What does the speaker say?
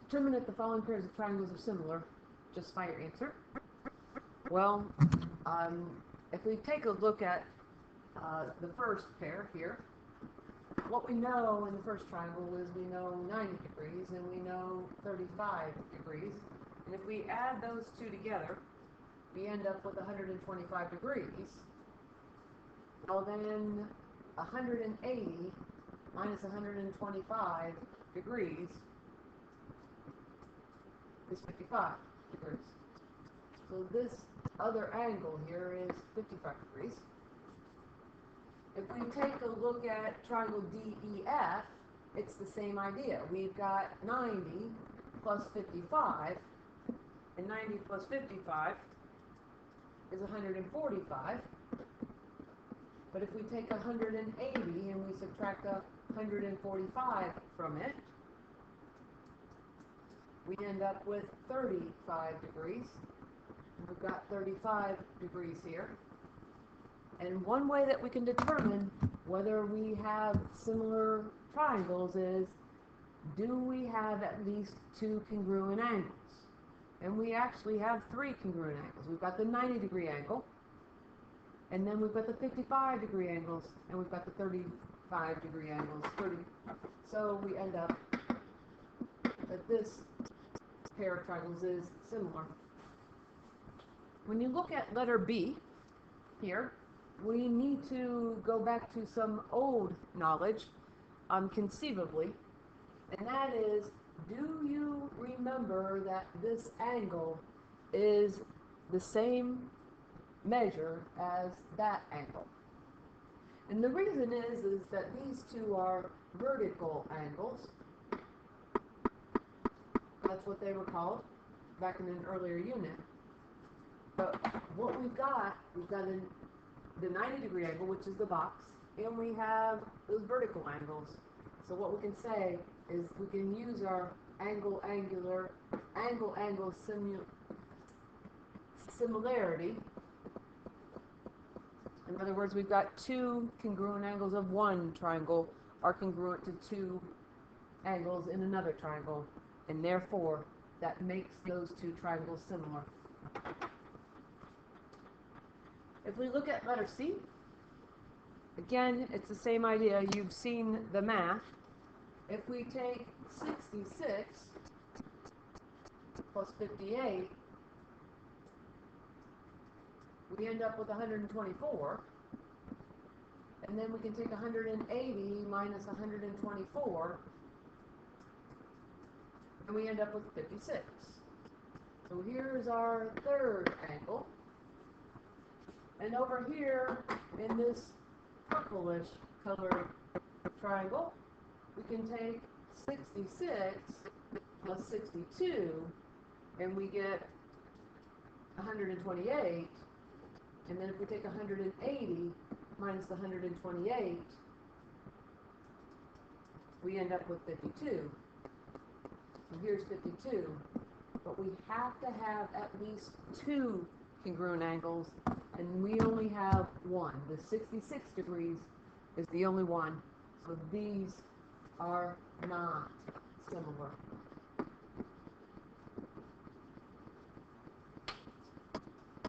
Determine if the following pairs of triangles are similar. Justify your answer. Well, if we take a look at the first pair here, what we know in the first triangle is we know 90 degrees and we know 35 degrees. And if we add those two together, we end up with 125 degrees. Well, then 180 minus 125 degrees is 55 degrees. So this other angle here is 55 degrees. If we take a look at triangle DEF, it's the same idea. We've got 90 plus 55, and 90 plus 55 is 145. But if we take 180 and we subtract 145 from it, we end up with 35 degrees. We've got 35 degrees here. And one way that we can determine whether we have similar triangles is, do we have at least two congruent angles? And we actually have three congruent angles. We've got the 90-degree angle, and then we've got the 55-degree angles, and we've got the 35-degree angles. So we end up that this pair of triangles is similar. When you look at letter B here, we need to go back to some old knowledge, conceivably, and that is, do you remember that this angle is the same measure as that angle? And the reason is that these two are vertical angles. That's what they were called back in an earlier unit. But what we've got the 90-degree angle, which is the box, and we have those vertical angles. So what we can say is we can use our angle similarity. In other words, we've got two congruent angles of one triangle are congruent to two angles in another triangle, and therefore that makes those two triangles similar. If we look at letter C, again, it's the same idea. You've seen the math. If we take 66 plus 58, we end up with 124. And then we can take 180 minus 124, and we end up with 56. So here's our third angle. And over here, in this purplish colored triangle, we can take 66 plus 62, and we get 128. And then if we take 180 minus the 128, we end up with 52. So here's 52. But we have to have at least two congruent angles, and we only have one. The 66 degrees is the only one, so these are not similar.